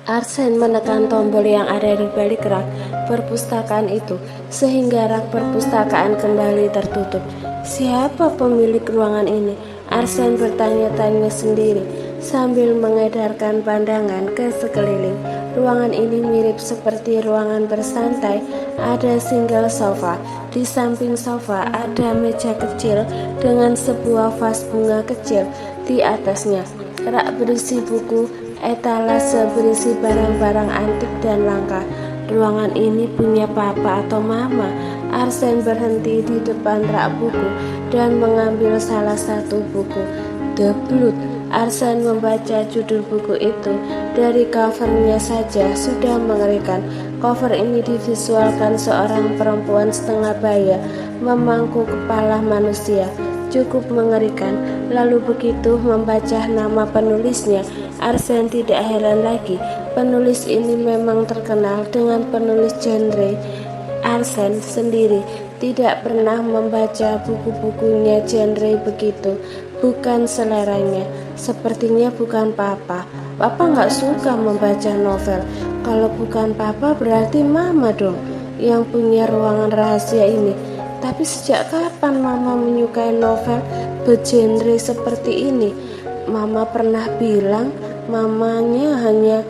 Arsen menekan tombol yang ada di balik rak perpustakaan itu, sehingga rak perpustakaan kembali tertutup. Siapa pemilik ruangan ini? Arsen bertanya-tanya sendiri, sambil mengedarkan pandangan ke sekeliling. Ruangan ini mirip seperti ruangan bersantai. Ada single sofa. Di samping sofa ada meja kecil dengan sebuah vas bunga kecil di atasnya. Rak berisi buku, etalase berisi barang-barang antik dan langka. Ruangan ini punya papa atau mama? Arsen berhenti di depan rak buku dan mengambil salah satu buku, The Blood. Arsen membaca judul buku itu. Dari covernya saja sudah mengerikan. Cover ini divisualkan seorang perempuan setengah baya memangku kepala manusia. Cukup mengerikan. Lalu begitu membaca nama penulisnya, Arsen tidak heran lagi. Penulis ini memang terkenal dengan penulis genre. Arsen sendiri tidak pernah membaca buku-bukunya genre begitu. Bukan seleranya. Sepertinya bukan papa. Papa nggak suka membaca novel. Kalau bukan papa berarti mama dong yang punya ruangan rahasia ini. Tapi sejak kapan mama menyukai novel bergenre seperti ini? Mama pernah bilang mamanya hanya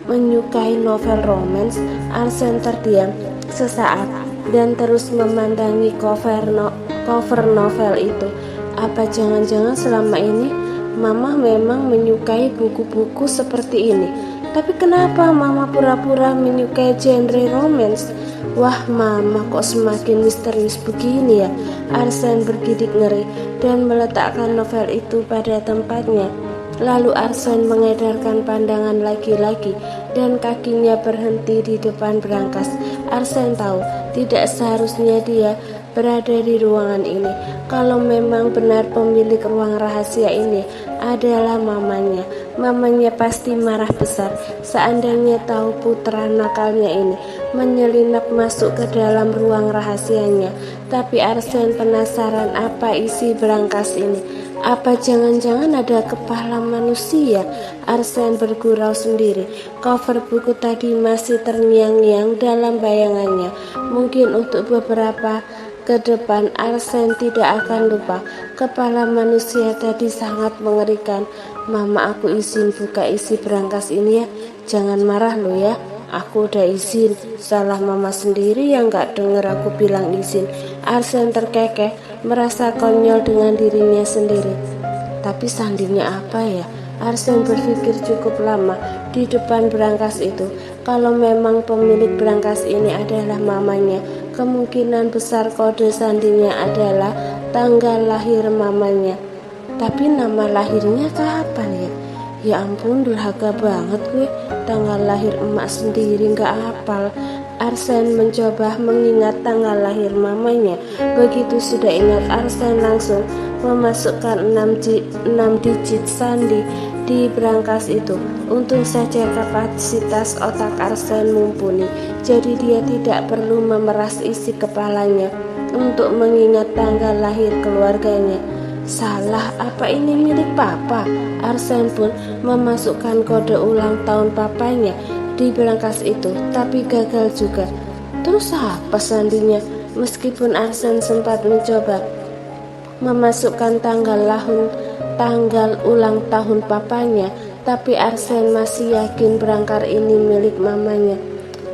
menyukai novel romance. Arsen terdiam sesaat dan terus memandangi cover novel itu. Apa jangan-jangan selama ini mama memang menyukai buku-buku seperti ini? Tapi kenapa mama pura-pura menyukai genre romance? Wah, mama kok semakin misterius begini ya? Arsen bergidik ngeri dan meletakkan novel itu pada tempatnya. Lalu Arsen mengedarkan pandangan lagi-lagi dan kakinya berhenti di depan berangkas. Arsen tahu tidak seharusnya dia berada di ruangan ini. Kalau memang benar pemilik ruang rahasia ini adalah mamanya, mamanya pasti marah besar seandainya tahu putra nakalnya ini menyelinap masuk ke dalam ruang rahasianya. Tapi Arsen penasaran apa isi berangkas ini. Apa jangan-jangan ada kepala manusia? Arsen bergurau sendiri. Cover buku tadi masih terngiang-ngiang dalam bayangannya. Mungkin untuk beberapa ke depan Arsen tidak akan lupa. Kepala manusia tadi sangat mengerikan. Mama, aku izin buka isi berangkas ini ya. Jangan marah lo ya. Aku udah izin. Salah mama sendiri yang gak denger aku bilang izin. Arsen terkekeh, merasa konyol dengan dirinya sendiri. Tapi sandinya apa ya? Arsen berpikir cukup lama di depan berangkas itu. Kalau memang pemilik berangkas ini adalah mamanya, kemungkinan besar kode sandinya adalah tanggal lahir mamanya. Tapi nama lahirnya kapan ya? Ya ampun, durhaka banget gue. Tanggal lahir emak sendiri gak hafal. Arsen mencoba mengingat tanggal lahir mamanya. Begitu sudah ingat, Arsen langsung memasukkan 6 digit sandi di berangkas itu. Untung saja kapasitas otak Arsen mumpuni, jadi dia tidak perlu memeras isi kepalanya untuk mengingat tanggal lahir keluarganya. Salah, apa ini milik papa? Arsen pun memasukkan kode ulang tahun papanya di berangkas itu, tapi gagal juga. Terus apa sandinya? Meskipun Arsen sempat mencoba memasukkan tanggal ulang tahun papanya, tapi Arsen masih yakin berangkar ini milik mamanya.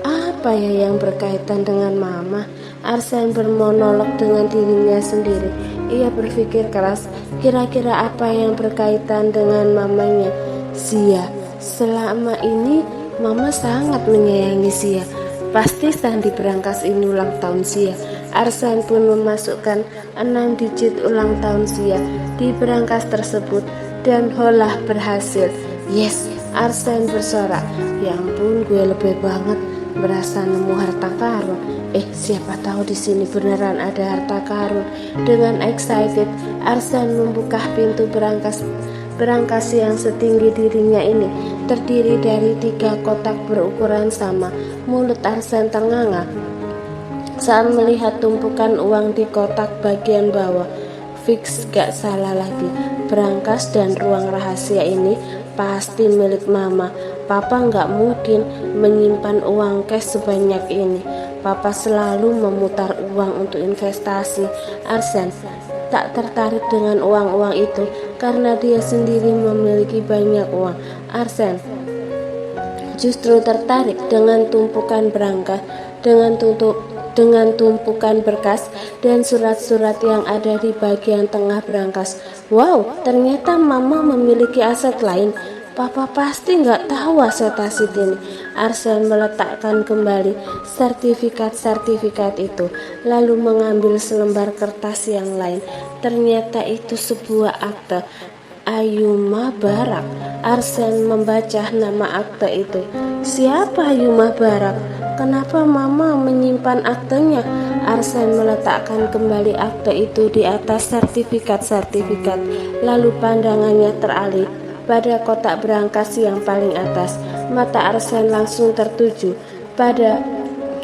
Apa ya yang berkaitan dengan mama? Arsen bermonolog dengan dirinya sendiri. Ia berpikir keras, kira-kira apa yang berkaitan dengan mamanya? Sia. Selama ini mama sangat menyayangi Sia. Pasti sandi berangkas ini ulang tahun Sia. Arsen pun memasukkan 6 digit ulang tahun Sia di berangkas tersebut dan holah berhasil. Yes, Arsen bersorak. Ya ampun, gue lebih banget, berasa nemu harta karun. Siapa tahu di sini beneran ada harta karun. Dengan excited, Arsen membuka pintu berangkas yang setinggi dirinya ini. Terdiri dari 3 kotak berukuran sama. Mulut Arsen ternganga saat melihat tumpukan uang di kotak bagian bawah. Fix gak salah lagi, berangkas dan ruang rahasia ini pasti milik mama. Papa gak mungkin menyimpan uang cash sebanyak ini. Papa selalu memutar uang untuk investasi. Arsen tak tertarik dengan uang-uang itu karena dia sendiri memiliki banyak uang. Arsen justru tertarik dengan tumpukan berangkas, dengan tumpukan berkas dan surat-surat yang ada di bagian tengah berangkas. Wow, ternyata mama memiliki aset lain. Papa pasti nggak tahu aset-aset ini. Arsen meletakkan kembali sertifikat-sertifikat itu, lalu mengambil selembar kertas yang lain. Ternyata itu sebuah akte. Ayuma Barak. Arsen membaca nama akte itu. Siapa Ayuma Barak? Kenapa mama menyimpan aktenya? Arsen meletakkan kembali akte itu di atas sertifikat-sertifikat, lalu pandangannya teralih pada kotak berangkas yang paling atas. Mata Arsen langsung tertuju pada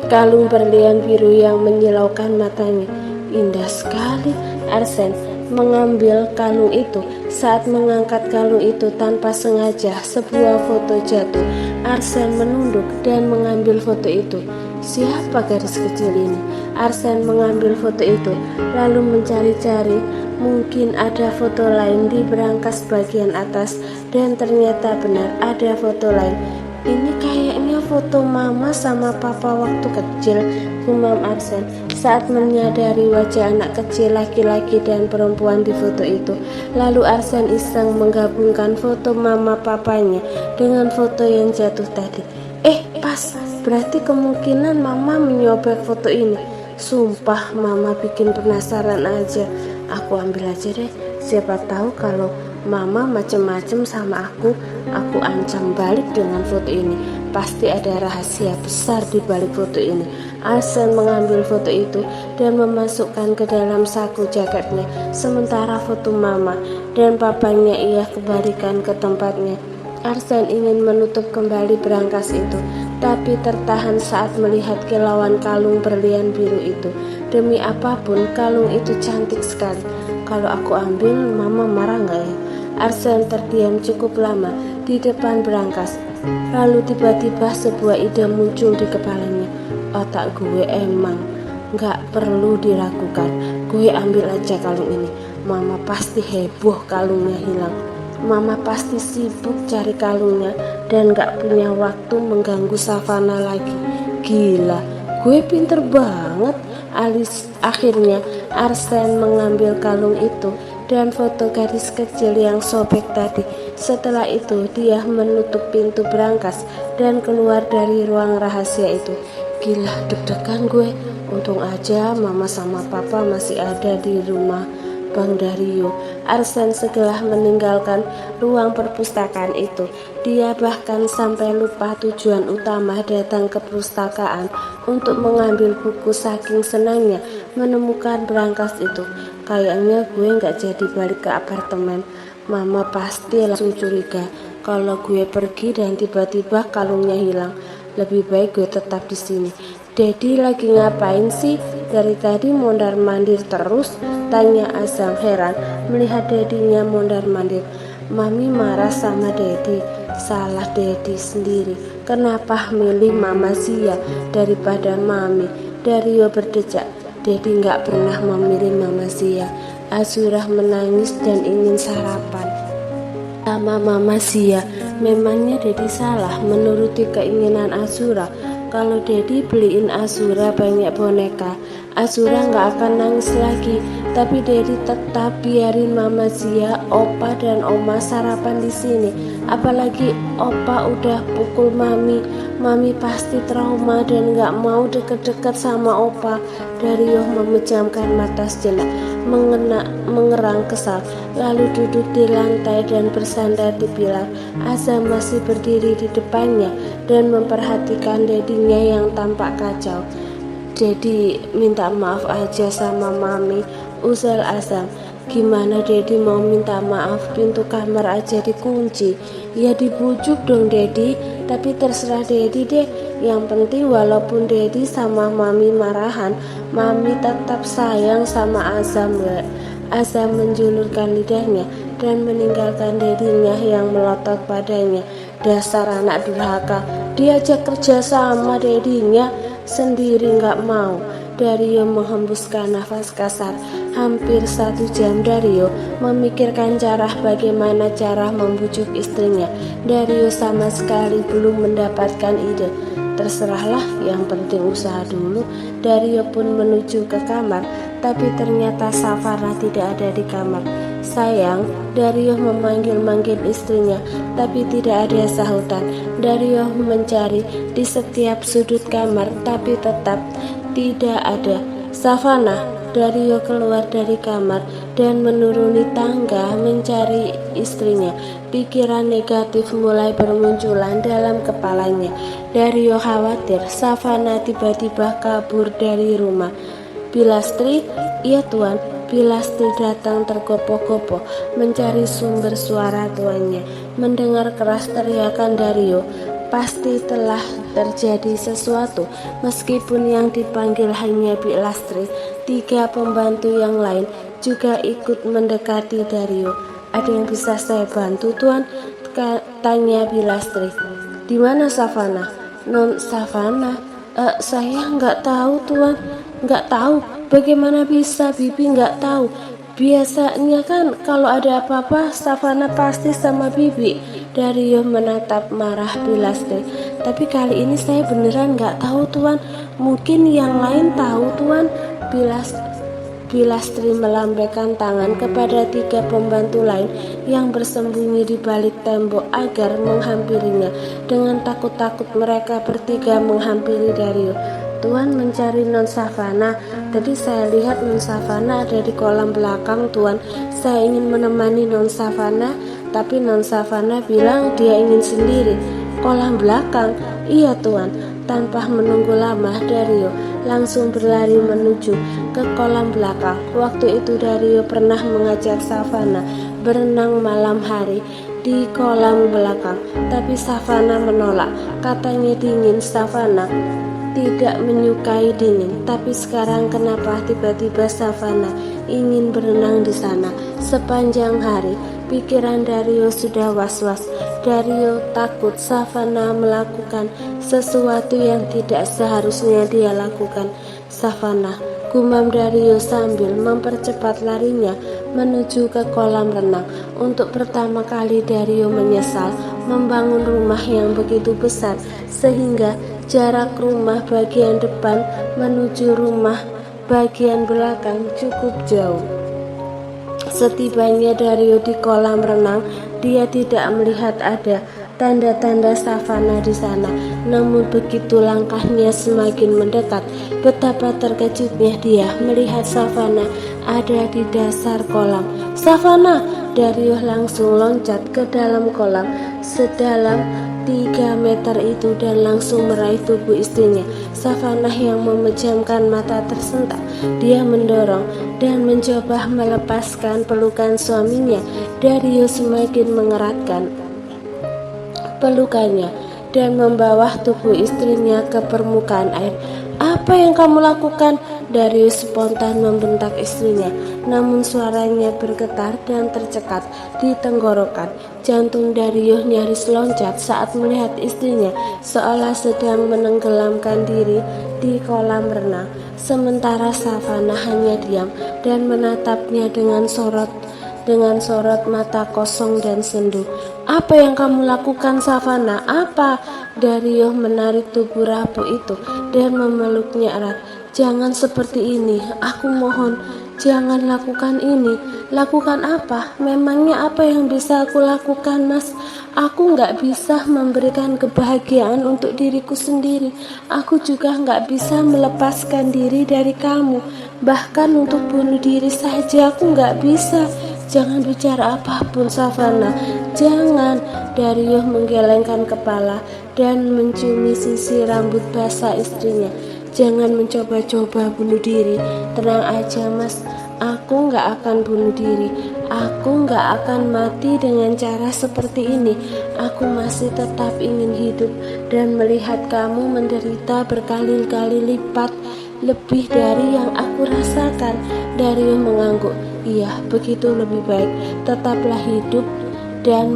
kalung berlian biru yang menyilaukan matanya. Indah sekali. Arsen mengambil kalung itu. Saat mengangkat kalung itu tanpa sengaja, sebuah foto jatuh. Arsen menunduk dan mengambil foto itu. Siapa gadis kecil ini? Arsen mengambil foto itu, lalu mencari-cari. Mungkin ada foto lain di berangkas bagian atas, dan ternyata benar ada foto lain. Ini kayaknya foto mama sama papa waktu kecil, gumam Arsen saat menyadari wajah anak kecil laki-laki dan perempuan di foto itu. Lalu Arsen iseng menggabungkan foto mama papanya dengan foto yang jatuh tadi. Pas, berarti kemungkinan mama menyobek foto ini. Sumpah mama bikin penasaran aja. Aku ambil aja deh, siapa tahu kalau mama macem-macem sama aku ancam balik dengan foto ini. Pasti ada rahasia besar di balik foto ini. Arsen mengambil foto itu dan memasukkan ke dalam saku jaketnya. Sementara foto mama dan papanya ia kembalikan ke tempatnya. Arsen ingin menutup kembali berangkas itu, tapi tertahan saat melihat kilauan kalung berlian biru itu. Demi apapun, kalung itu cantik sekali. Kalau aku ambil, mama marah nggak ya? Arsen terdiam cukup lama di depan berangkas. Lalu tiba-tiba sebuah ide muncul di kepalanya. Otak gue emang nggak perlu diragukan. Gue ambil aja kalung ini. Mama pasti heboh kalungnya hilang. Mama pasti sibuk cari kalungnya dan gak punya waktu mengganggu Savana lagi. Gila, gue pinter banget. Akhirnya Arsen mengambil kalung itu dan foto gadis kecil yang sobek tadi. Setelah itu dia menutup pintu berangkas dan keluar dari ruang rahasia itu. Gila, deg-degan gue. Untung aja mama sama papa masih ada di rumah Bang Dario. Arsen segera meninggalkan ruang perpustakaan itu. Dia bahkan sampai lupa tujuan utama datang ke perpustakaan untuk mengambil buku saking senangnya menemukan berangkas itu. Kayaknya gue nggak jadi balik ke apartemen. Mama pasti langsung curiga kalau gue pergi dan tiba-tiba kalungnya hilang. Lebih baik gue tetap di sini. Dedi lagi ngapain sih? Dari tadi mondar-mandir terus, tanya Azam heran melihat Dedinya mondar-mandir. Mami marah sama Dedi. Salah Dedi sendiri. Kenapa milih Mama Zia daripada Mami? Dario berdecak. Dedi nggak pernah memilih Mama Zia. Azura menangis dan ingin sarapan sama Mama Zia. Memangnya Dedi salah menuruti keinginan Azura? Kalau Dedi beliin Azura banyak boneka, Azura nggak akan nangis lagi. Tapi Dedi tetap biarin Mama Zia, Opa dan Oma sarapan di sini. Apalagi Opa udah pukul Mami. Mami pasti trauma dan nggak mau deket-deket sama Opa. Dario memejamkan mata sejenak, mengerang kesal, lalu duduk di lantai dan bersandar di pilar. Azam masih berdiri di depannya dan memperhatikan Dedinya yang tampak kacau. Dedi minta maaf aja sama Mami, usil Azam. Gimana Dedi mau minta maaf, pintu kamar aja dikunci. Ya dibujuk dong Dedi, tapi terserah Dedi deh. Yang penting walaupun Dedi sama Mami marahan, Mami tetap sayang sama Azam. Asa menjulurkan lidahnya dan meninggalkan dedinya yang melotot padanya. Dasar anak durhaka, diajak kerja sama dedinya sendiri nggak mau. Dario menghembuskan nafas kasar. Hampir 1 jam Dario memikirkan bagaimana cara membujuk istrinya. Dario sama sekali belum mendapatkan ide. Terserahlah, yang penting usaha dulu. Dario pun menuju ke kamar, tapi ternyata Savana tidak ada di kamar. Sayang, Dario memanggil-manggil istrinya, tapi tidak ada sahutan. Dario mencari di setiap sudut kamar, tapi tetap tidak ada. Savana. Dario keluar dari kamar dan menuruni tangga mencari istrinya. Pikiran negatif mulai bermunculan dalam kepalanya. Dario khawatir Savana tiba-tiba kabur dari rumah. Pilastri, iya tuan. Pilastri datang tergopoh-gopoh mencari sumber suara tuannya. Mendengar keras teriakan Dario, pasti telah terjadi sesuatu. Meskipun yang dipanggil hanya Pilastri, 3 pembantu yang lain juga ikut mendekati Dario. Ada yang bisa saya bantu, tuan? Tanya Pilastri. Di mana Savana? Non Savana? Saya nggak tahu, tuan. Nggak tahu. Bagaimana bisa Bibi nggak tahu? Biasanya kan kalau ada apa-apa Savana pasti sama Bibi. Dario menatap marah Pilastri. Tapi kali ini saya beneran nggak tahu, tuan. Mungkin yang lain tahu, tuan. Pilastri melambaikan tangan kepada 3 pembantu lain yang bersembunyi di balik tembok agar menghampirinya. Dengan takut-takut mereka bertiga menghampiri Dario. Tuan mencari Non Savana. Tadi saya lihat Non Savana ada di kolam belakang, tuan. Saya ingin menemani Non Savana, tapi Non Savana bilang dia ingin sendiri. Kolam belakang? Iya, tuan. Tanpa menunggu lama, Dario langsung berlari menuju ke kolam belakang. Waktu itu Dario pernah mengajak Savana berenang malam hari di kolam belakang, tapi Savana menolak. Katanya dingin. Savana tidak menyukai dingin, tapi sekarang kenapa tiba-tiba Savana ingin berenang di sana? Sepanjang hari pikiran Dario sudah was-was. Dario takut Savana melakukan sesuatu yang tidak seharusnya dia lakukan. Savana, gumam Dario sambil mempercepat larinya menuju ke kolam renang. Untuk pertama kali Dario menyesal membangun rumah yang begitu besar, sehingga jarak rumah bagian depan menuju rumah bagian belakang cukup jauh. Setibanya Dario di kolam renang, dia tidak melihat ada tanda-tanda Savana di sana. Namun begitu langkahnya semakin mendekat, betapa terkejutnya dia melihat Savana ada di dasar kolam. Savana! Dario langsung loncat ke dalam kolam sedalam 3 meter itu dan langsung meraih tubuh istrinya. Savana yang memejamkan mata tersentak. Dia mendorong dan mencoba melepaskan pelukan suaminya. Dario semakin mengeratkan pelukannya dan membawa tubuh istrinya ke permukaan air. Apa yang kamu lakukan? Dario spontan membentak istrinya, namun suaranya bergetar dan tercekat di tenggorokan. Jantung Dario nyaris loncat saat melihat istrinya seolah sedang menenggelamkan diri di kolam renang. Sementara Savana hanya diam dan menatapnya dengan sorot mata kosong dan sendu. Apa yang kamu lakukan, Savana? Apa? Dario menarik tubuh rapuh itu dan memeluknya erat. Jangan seperti ini, aku mohon. Jangan lakukan ini. Lakukan apa? Memangnya apa yang bisa aku lakukan, Mas? Aku nggak bisa memberikan kebahagiaan untuk diriku sendiri. Aku juga nggak bisa melepaskan diri dari kamu. Bahkan untuk bunuh diri saja aku nggak bisa. Jangan bicara apapun, Savana. Jangan. Dario menggelengkan kepala dan menciumi sisi rambut basah istrinya. Jangan mencoba-coba bunuh diri. Tenang aja, Mas. Aku nggak akan bunuh diri. Aku nggak akan mati dengan cara seperti ini. Aku masih tetap ingin hidup dan melihat kamu menderita berkali-kali lipat lebih dari yang aku rasakan. Dario mengangguk. Iya, begitu lebih baik. Tetaplah hidup dan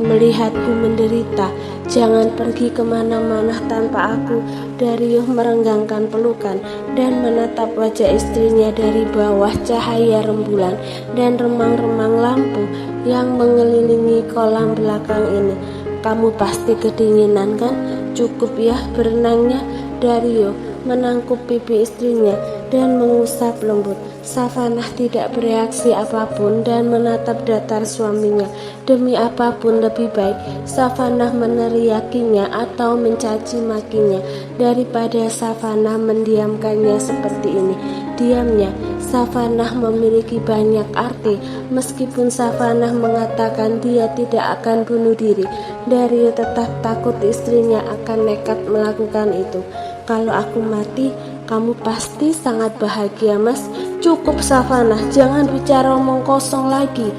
melihatku menderita. Jangan pergi kemana-mana tanpa aku. Dario merenggangkan pelukan dan menatap wajah istrinya dari bawah cahaya rembulan dan remang-remang lampu yang mengelilingi kolam belakang ini. Kamu pasti kedinginan kan? Cukup ya berenangnya. Dario menangkup pipi istrinya dan mengusap lembut. Savanah tidak bereaksi apapun dan menatap datar suaminya. Demi apapun lebih baik Savanah meneriakinya atau mencaci makinya daripada Savanah mendiamkannya seperti ini. Diamnya Savanah memiliki banyak arti. Meskipun Savanah mengatakan dia tidak akan bunuh diri, Dario tetap takut istrinya akan nekat melakukan itu. Kalau aku mati, kamu pasti sangat bahagia, Mas. Cukup Savanah, jangan bicara omong kosong lagi.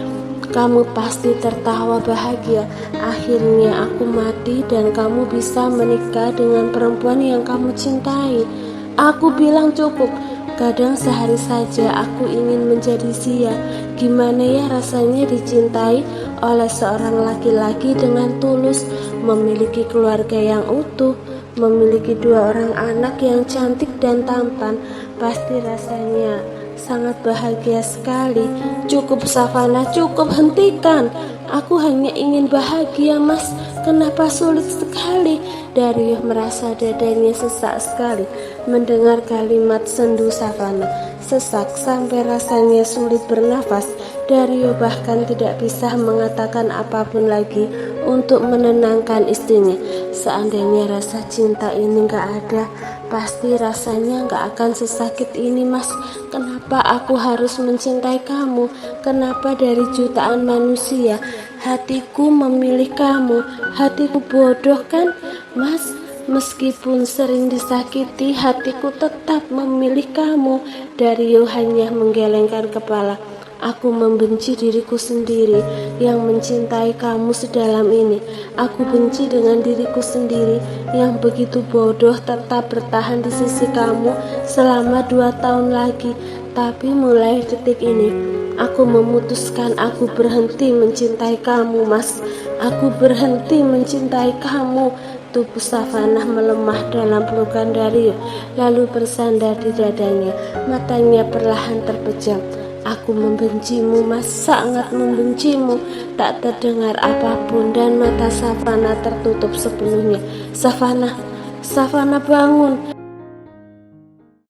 Kamu pasti tertawa bahagia. Akhirnya aku mati dan kamu bisa menikah dengan perempuan yang kamu cintai. Aku bilang cukup. Kadang sehari saja aku ingin menjadi sia. Gimana ya rasanya dicintai oleh seorang laki-laki dengan tulus, memiliki keluarga yang utuh, memiliki 2 orang anak yang cantik dan tampan. Pasti rasanya sangat bahagia sekali. Cukup Savanah, cukup, hentikan. Aku hanya ingin bahagia, Mas. Kenapa sulit sekali? Dario merasa dadanya sesak sekali mendengar kalimat sendu Savanah. Sesak sampai rasanya sulit bernafas. Dario bahkan tidak bisa mengatakan apapun lagi untuk menenangkan istrinya. Seandainya rasa cinta ini gak ada, pasti rasanya gak akan sesakit ini, Mas. Kenapa aku harus mencintai kamu? Kenapa dari jutaan manusia hatiku memilih kamu? Hatiku bodoh kan, Mas? Meskipun sering disakiti, hatiku tetap memilih kamu. Dario hanya menggelengkan kepala. Aku membenci diriku sendiri yang mencintai kamu sedalam ini. Aku benci dengan diriku sendiri yang begitu bodoh tetap bertahan di sisi kamu selama 2 tahun lagi. Tapi mulai detik ini, aku memutuskan aku berhenti mencintai kamu, Mas. Aku berhenti mencintai kamu. Tubuh Savanah melemah dalam pelukan Dario, lalu bersandar di dadanya. Matanya perlahan terpejam. Aku membencimu, Mas, sangat membencimu. Tak terdengar apapun dan mata Savanah tertutup sepenuhnya. Savanah, Savanah bangun.